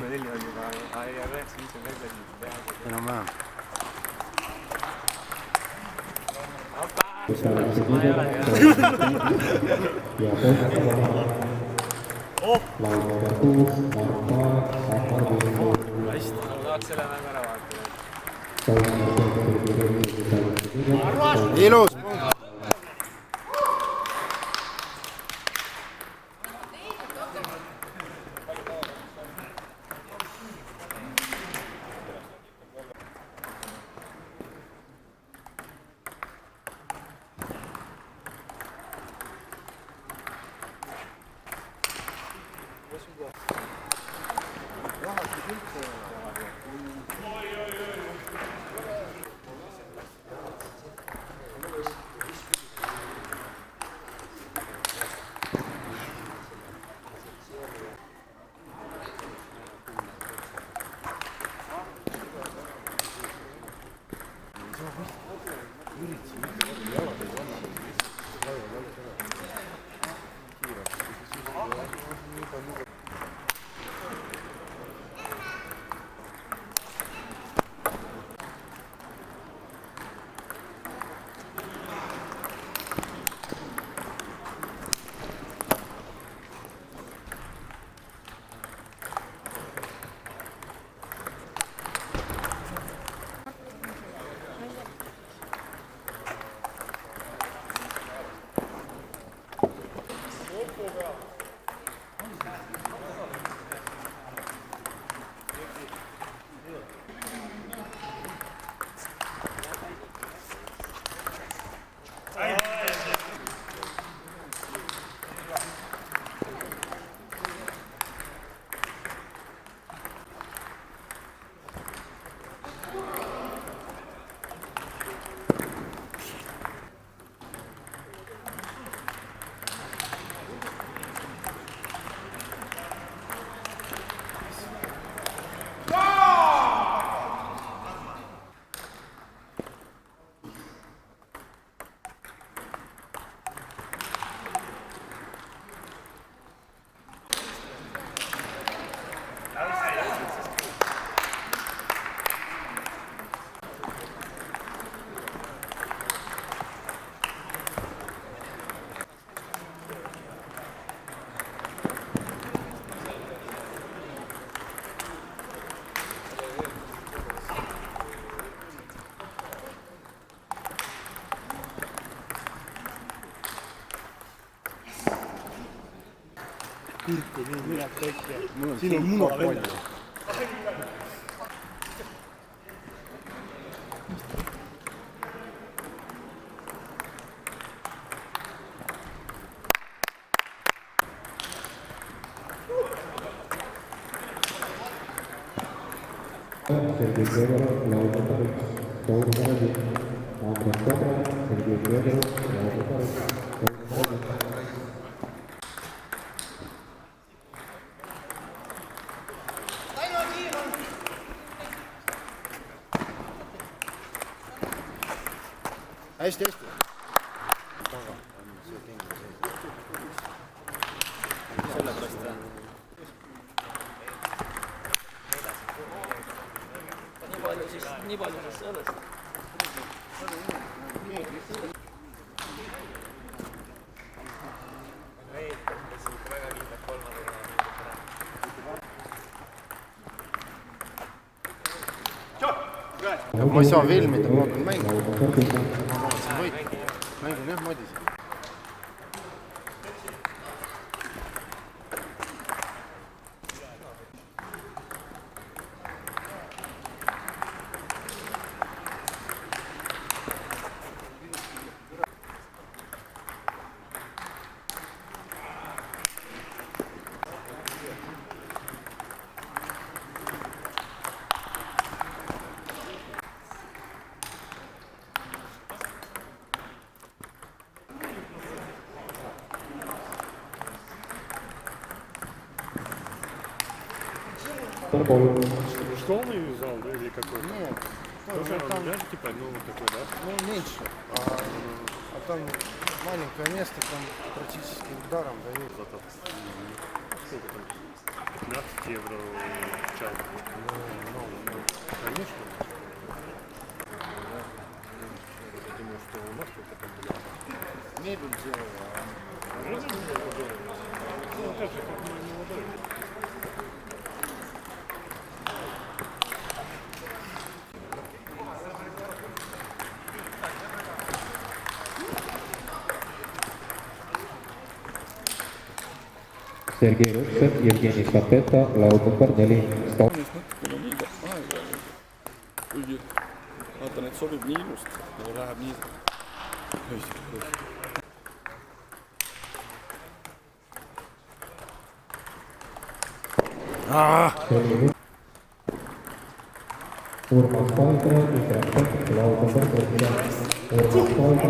4 on juba, ja 9-5 on veel käsinud teha. Enam-vähem. Ma ei ole hea. Hästi, ma tahaks selle mängu ära vaadata. Ilus! Siin on munad palju. Сергей Федоров, Лаура Парыч, Пол Парыч, Андра Кобра, Сергей Федоров, Лаура Парыч, Пол Парыч. Hästi, hästi. Sellepärast on. Nii palju siis sellest. Väga kindlalt 3. Ma ei saa filmida, ma hakkan mängu. Ma vaatasin võitu. Mängin jah Madis. Школьный зал, да, или какой? Нет. Тоже там, да, типа, ну, такой, да? Ну, меньше. А там маленькое место, там практически ударом дают. Сколько там? 15 евро в час. Конечно. Я думаю, что у нас только там было. Мебель делала. Ну, так же, как мы молодой. Sergei Rutsev, Evgeni Sapeta, laud number 4. Stop. natukene liiga aega, kuigi vaatan, et sobib nii ilusti, aga läheb nii öösik. Urmas Paidre, Israk, laud number 7. Urmas Paidre,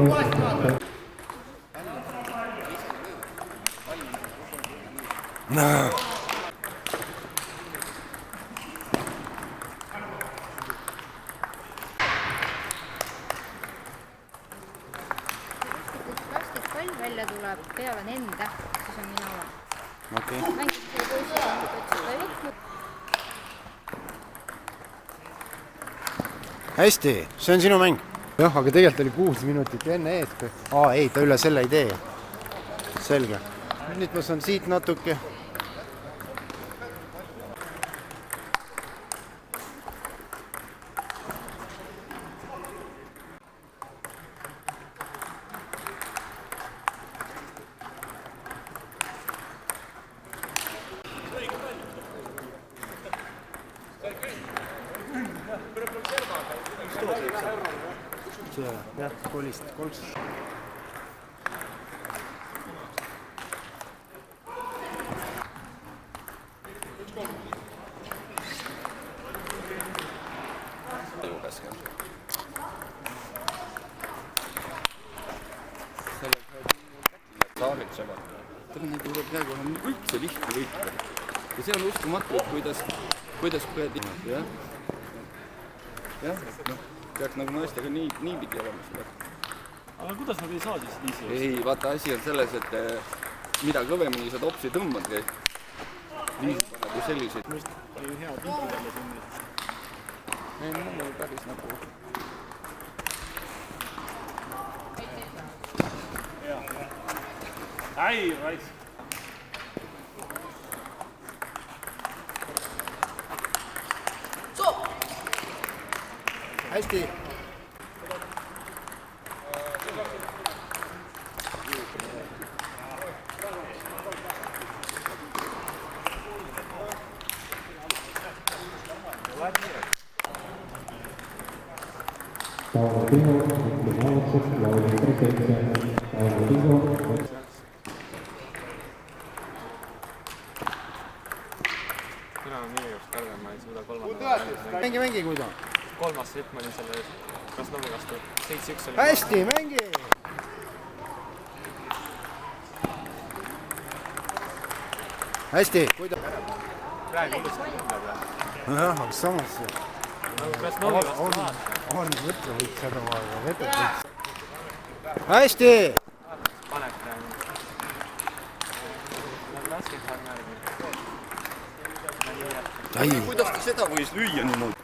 plastikpall välja tuleb, peal on N-täht, siis on mina olen. Okei. Mängid selle poisi, et seda ei võtnud. Hästi, see on sinu mäng. Jah, aga tegelikult oli 6 minutit enne ees. Ei, ta üle selle ei tee. Selge. Nüüd ma saan siit natuke. Jah, kolist. Saaritsevad. Neid tuleb praegu üldse lihtne võita. Ja see on uskumatu, et kuidas jah, peaks nagu naistega niipidi olema seda. Aga kuidas nad ei saa siis viisi? Ei, vaata, asi on selles, et mida kõvemini sa topsi tõmbad, viisid nagu selliseid. Oli hea pinki välja tunni. Ei, mul on päris nagu... Ai, raisk. Hästi. Paolo Piho, Mikki Maltsus, laud number 7. Paolo Piho. Kuna on minu jaoks Karvel, ma ei suuda kolmanda. Mängi, kui ta. Kolmas sett ma olin selle Krasnovi vastu. 7-1 oli. Hästi, mängi! Hästi, kui ta. Praegu uuesti tundab ja. Jah, aga samas Nagu Krasnovi vastu vaata. on võtta võiks seda vaadata, vetet võiks. Hästi! Panek praegu. Nad laskid sarnärgi. Kuidas ta seda võis lüüa niimoodi?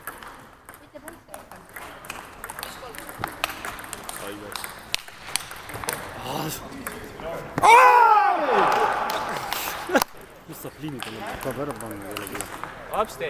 Mis saab liinidele? Saab ära panna kellegi. Apsti!